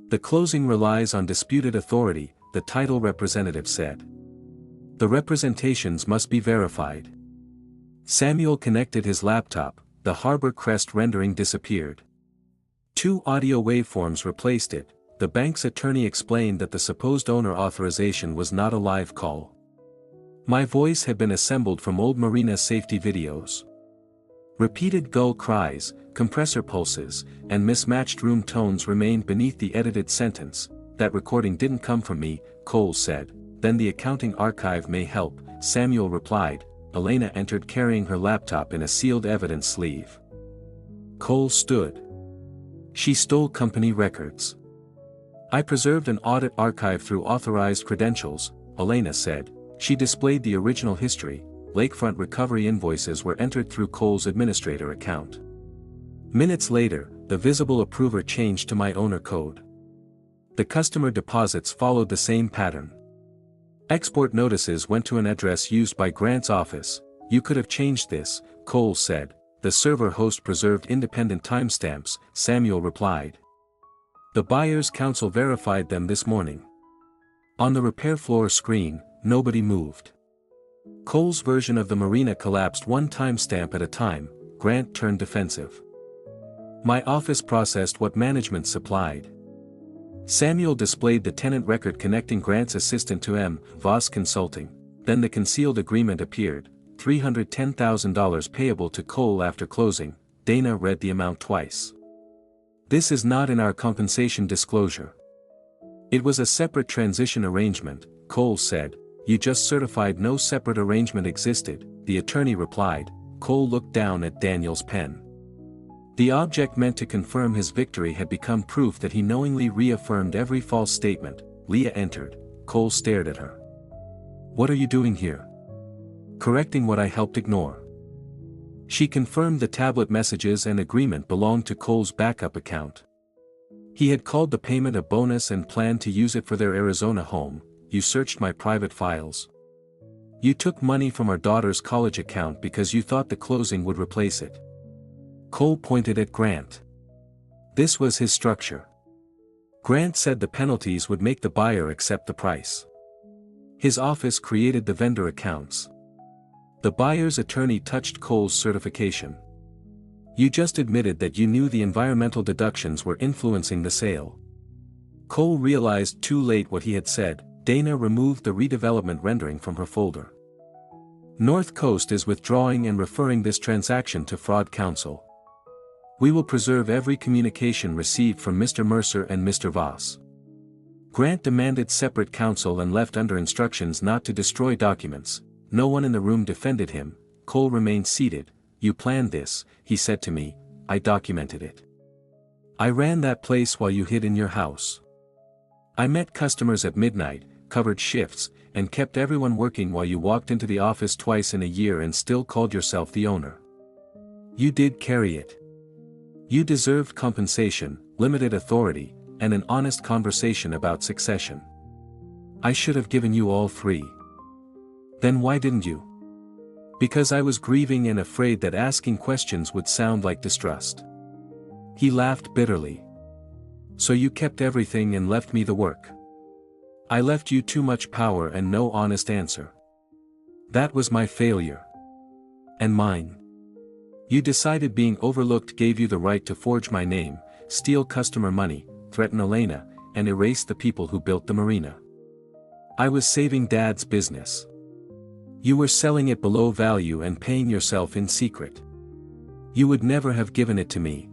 The closing relies on disputed authority, the title representative said. The representations must be verified. Samuel connected his laptop. The Harbor Crest rendering disappeared. 2 audio waveforms replaced it. The bank's attorney explained that the supposed owner authorization was not a live call. My voice had been assembled from old Marina safety videos. Repeated gull cries, compressor pulses, and mismatched room tones remained beneath the edited sentence. That recording didn't come from me, Cole said. Then the accounting archive may help, Samuel replied. Elena entered carrying her laptop in a sealed evidence sleeve. Cole stood. She stole company records. I preserved an audit archive through authorized credentials, Elena said. She displayed the original history. Lakefront recovery invoices were entered through Cole's administrator account. Minutes later, the visible approver changed to my owner code. The customer deposits followed the same pattern. Export notices went to an address used by Grant's office. You could have changed this, Cole said. The server host preserved independent timestamps, Samuel replied. The buyer's counsel verified them this morning. On the repair floor screen, nobody moved. Cole's version of the Marina collapsed one timestamp at a time. Grant turned defensive. My office processed what management supplied. Samuel displayed the tenant record connecting Grant's assistant to M. Voss Consulting. Then the concealed agreement appeared, $310,000 payable to Cole after closing. Dana read the amount twice. This is not in our compensation disclosure. It was a separate transition arrangement, Cole said. You just certified no separate arrangement existed, the attorney replied. Cole looked down at Daniel's pen. The object meant to confirm his victory had become proof that he knowingly reaffirmed every false statement. Leah entered. Cole stared at her. What are you doing here? Correcting what I helped ignore. She confirmed the tablet messages and agreement belonged to Cole's backup account. He had called the payment a bonus and planned to use it for their Arizona home. You searched my private files. You took money from our daughter's college account because you thought the closing would replace it. Cole pointed at Grant. This was his structure. Grant said the penalties would make the buyer accept the price. His office created the vendor accounts. The buyer's attorney touched Cole's certification. You just admitted that you knew the environmental deductions were influencing the sale. Cole realized too late what he had said. Dana removed the redevelopment rendering from her folder. North Coast is withdrawing and referring this transaction to fraud counsel. We will preserve every communication received from Mr. Mercer and Mr. Voss. Grant demanded separate counsel and left under instructions not to destroy documents. No one in the room defended him. Cole remained seated. You planned this, he said to me. I documented it. I ran that place while you hid in your house. I met customers at midnight, covered shifts, and kept everyone working while you walked into the office twice in a year and still called yourself the owner. You did carry it. You deserved compensation, limited authority, and an honest conversation about succession. I should have given you all three. Then why didn't you? Because I was grieving and afraid that asking questions would sound like distrust. He laughed bitterly. So you kept everything and left me the work. I left you too much power and no honest answer. That was my failure. And mine. You decided being overlooked gave you the right to forge my name, steal customer money, threaten Elena, and erase the people who built the Marina. I was saving Dad's business. You were selling it below value and paying yourself in secret. You would never have given it to me.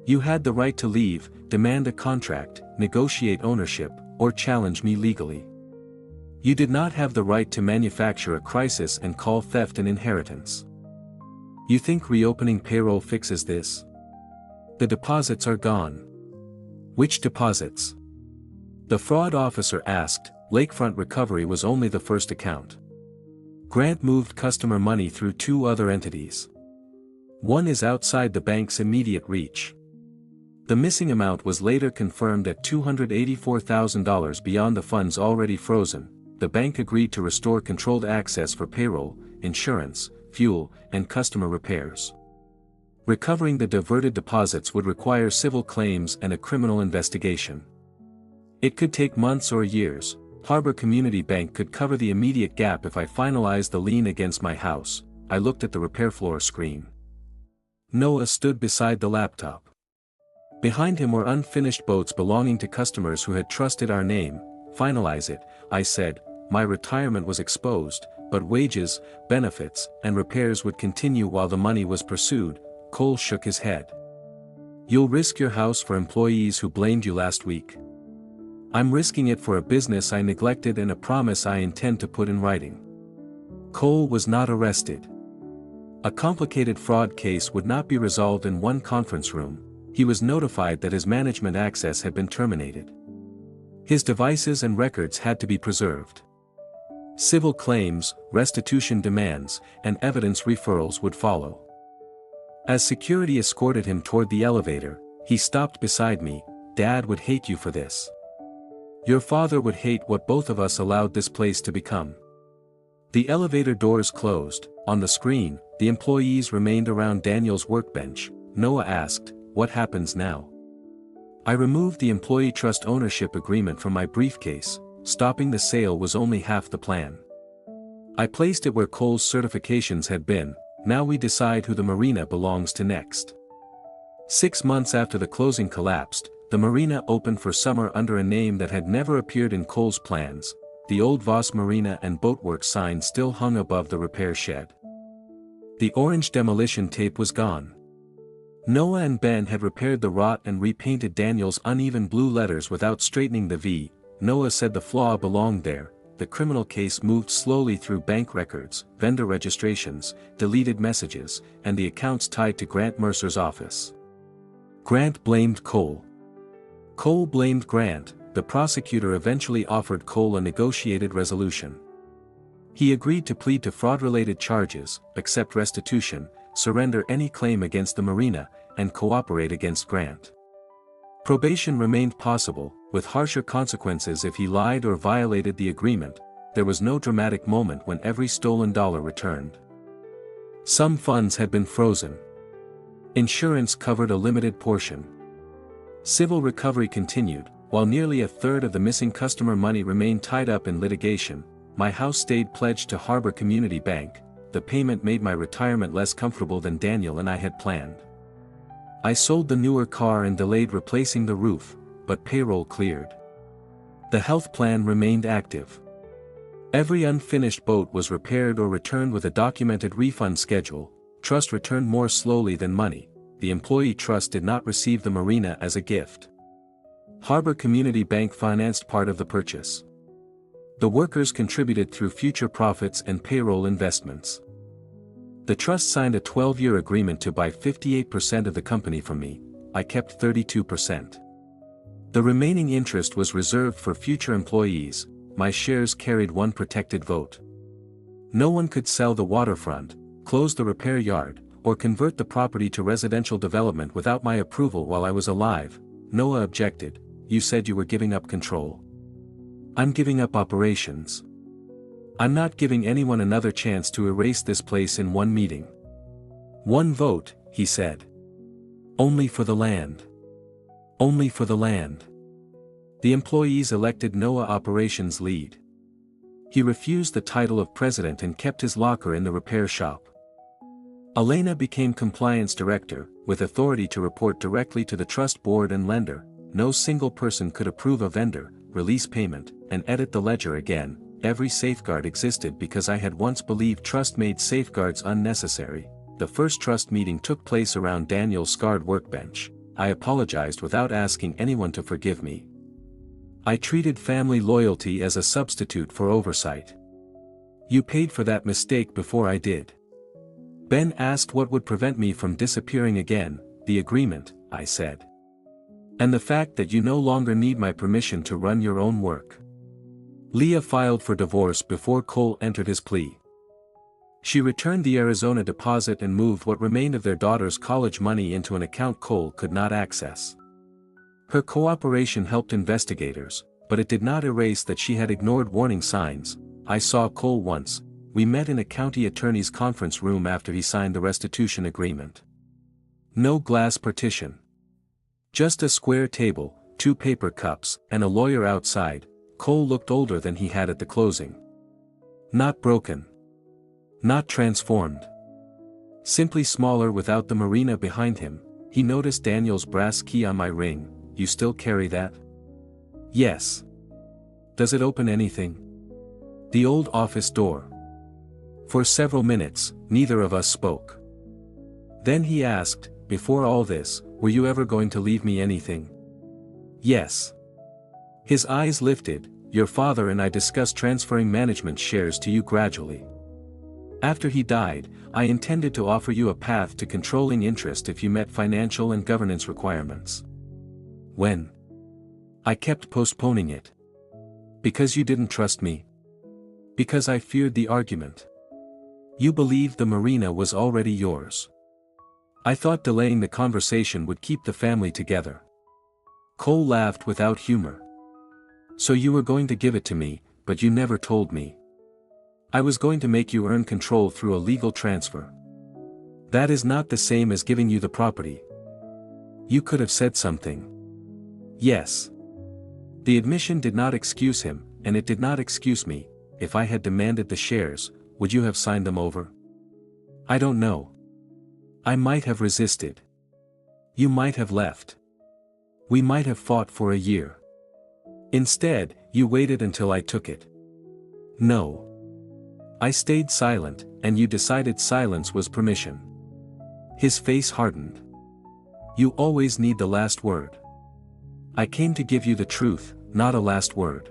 You had the right to leave, demand a contract, negotiate ownership, or challenge me legally. You did not have the right to manufacture a crisis and call theft an inheritance. You think reopening payroll fixes this? The deposits are gone. Which deposits? The fraud officer asked. Lakefront Recovery was only the first account. Grant moved customer money through two other entities. One is outside the bank's immediate reach. The missing amount was later confirmed at $284,000 beyond the funds already frozen. The bank agreed to restore controlled access for payroll, insurance, fuel, and customer repairs. Recovering the diverted deposits would require civil claims and a criminal investigation. It could take months or years. Harbor Community Bank could cover the immediate gap if I finalized the lien against my house. I looked at the repair floor screen. Noah stood beside the laptop. Behind him were unfinished boats belonging to customers who had trusted our name. Finalize it, I said. My retirement was exposed, but wages, benefits, and repairs would continue while the money was pursued. Cole shook his head. You'll risk your house for employees who blamed you last week. I'm risking it for a business I neglected and a promise I intend to put in writing. Cole was not arrested. A complicated fraud case would not be resolved in one conference room. He was notified that his management access had been terminated. His devices and records had to be preserved. Civil claims, restitution demands, and evidence referrals would follow. As security escorted him toward the elevator, he stopped beside me. Dad would hate you for this. Your father would hate what both of us allowed this place to become. The elevator doors closed. On the screen, the employees remained around Daniel's workbench. Noah asked, what happens now? I removed the employee trust ownership agreement from my briefcase. Stopping the sale was only half the plan. I placed it where Cole's certifications had been. Now we decide who the Marina belongs to next. 6 months after the closing collapsed, the Marina opened for summer under a name that had never appeared in Cole's plans. The old Voss Marina and Boatworks sign still hung above the repair shed. The orange demolition tape was gone. Noah and Ben had repaired the rot and repainted Daniel's uneven blue letters without straightening the V. Noah said the flaw belonged there. The criminal case moved slowly through bank records, vendor registrations, deleted messages, and the accounts tied to Grant Mercer's office. Grant blamed Cole. Cole blamed Grant. The prosecutor eventually offered Cole a negotiated resolution. He agreed to plead to fraud-related charges, accept restitution, surrender any claim against the Marina, and cooperate against Grant. Probation remained possible, with harsher consequences if he lied or violated the agreement. There was no dramatic moment when every stolen dollar returned. Some funds had been frozen. Insurance covered a limited portion. Civil recovery continued, while nearly a third of the missing customer money remained tied up in litigation. My house stayed pledged to Harbor Community Bank. The payment made my retirement less comfortable than Daniel and I had planned. I sold the newer car and delayed replacing the roof, but payroll cleared. The health plan remained active. Every unfinished boat was repaired or returned with a documented refund schedule. Trust returned more slowly than money. The employee trust did not receive the Marina as a gift. Harbor Community Bank financed part of the purchase. The workers contributed through future profits and payroll investments. The trust signed a 12-year agreement to buy 58% of the company from me. I kept 32%. The remaining interest was reserved for future employees. My shares carried one protected vote. No one could sell the waterfront, close the repair yard, or convert the property to residential development without my approval while I was alive. Noah objected. You said you were giving up control. I'm giving up operations. I'm not giving anyone another chance to erase this place in one meeting. One vote, he said. Only for the land. Only for the land. The employees elected Noah operations lead. He refused the title of president and kept his locker in the repair shop. Elena became compliance director, with authority to report directly to the trust board and lender. No single person could approve a vendor, release payment, and edit the ledger again. Every safeguard existed because I had once believed trust made safeguards unnecessary. The first trust meeting took place around Daniel's scarred workbench. I apologized without asking anyone to forgive me. I treated family loyalty as a substitute for oversight. You paid for that mistake before I did. Ben asked what would prevent me from disappearing again. The agreement, I said. And the fact that you no longer need my permission to run your own work. Leah filed for divorce before Cole entered his plea. She returned the Arizona deposit and moved what remained of their daughter's college money into an account Cole could not access. Her cooperation helped investigators, but it did not erase that she had ignored warning signs. I saw Cole once. We met in a county attorney's conference room after he signed the restitution agreement. No glass partition. Just a square table, 2 paper cups, and a lawyer outside. Cole looked older than he had at the closing. Not broken. Not transformed. Simply smaller without the Marina behind him. He noticed Daniel's brass key on my ring. You still carry that? Yes. Does it open anything? The old office door. For several minutes, neither of us spoke. Then he asked, before all this, were you ever going to leave me anything? Yes. His eyes lifted. Your father and I discussed transferring management shares to you gradually. After he died, I intended to offer you a path to controlling interest if you met financial and governance requirements. When? I kept postponing it. Because you didn't trust me. Because I feared the argument. You believed the Marina was already yours. I thought delaying the conversation would keep the family together. Cole laughed without humor. So you were going to give it to me, but you never told me. I was going to make you earn control through a legal transfer. That is not the same as giving you the property. You could have said something. Yes. The admission did not excuse him, and it did not excuse me. If I had demanded the shares, would you have signed them over? I don't know. I might have resisted. You might have left. We might have fought for a year. Instead, you waited until I took it. No. I stayed silent, and you decided silence was permission. His face hardened. You always need the last word. I came to give you the truth, not a last word.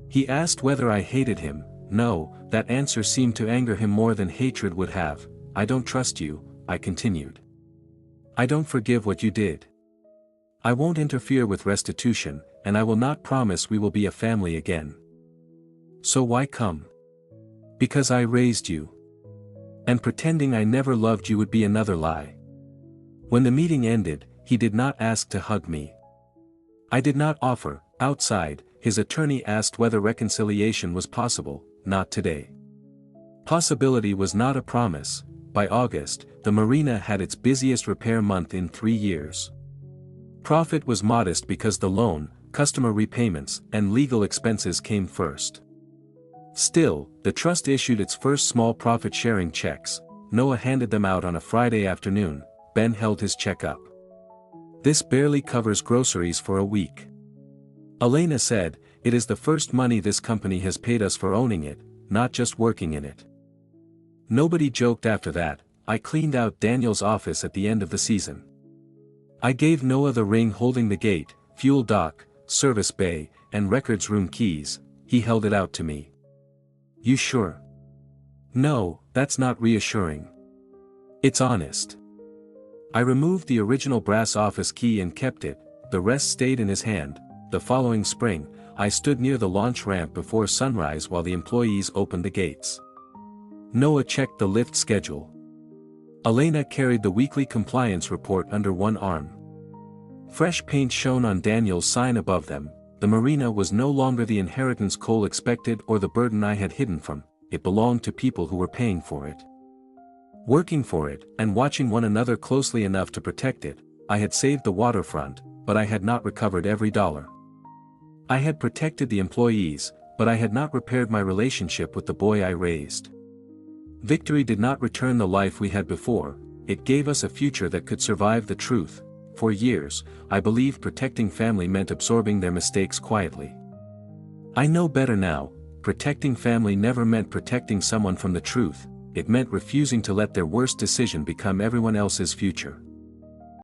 He asked whether I hated him. No, that answer seemed to anger him more than hatred would have. I don't trust you, I continued. I don't forgive what you did. I won't interfere with restitution, and I will not promise we will be a family again. So why come? Because I raised you. And pretending I never loved you would be another lie. When the meeting ended, he did not ask to hug me. I did not offer. Outside, his attorney asked whether reconciliation was possible. Not today. Possibility was not a promise. By August, the Marina had its busiest repair month in 3 years. Profit was modest because the loan, customer repayments, and legal expenses came first. Still, the trust issued its first small profit-sharing checks. Noah handed them out on a Friday afternoon. Ben held his check up. This barely covers groceries for a week. Elena said, "It is the first money this company has paid us for owning it, not just working in it." Nobody joked after that. I cleaned out Daniel's office at the end of the season. I gave Noah the ring holding the gate, fuel dock, service bay, and records room keys. He held it out to me. You sure? No, that's not reassuring. It's honest. I removed the original brass office key and kept it. The rest stayed in his hand. The following spring, I stood near the launch ramp before sunrise while the employees opened the gates. Noah checked the lift schedule. Elena carried the weekly compliance report under one arm. Fresh paint shone on Daniel's sign above them. The Marina was no longer the inheritance Cole expected or the burden I had hidden from. It belonged to people who were paying for it. Working for it, and watching one another closely enough to protect it. I had saved the waterfront, but I had not recovered every dollar. I had protected the employees, but I had not repaired my relationship with the boy I raised. Victory did not return the life we had before. It gave us a future that could survive the truth. For years, I believed protecting family meant absorbing their mistakes quietly. I know better now. Protecting family never meant protecting someone from the truth. It meant refusing to let their worst decision become everyone else's future.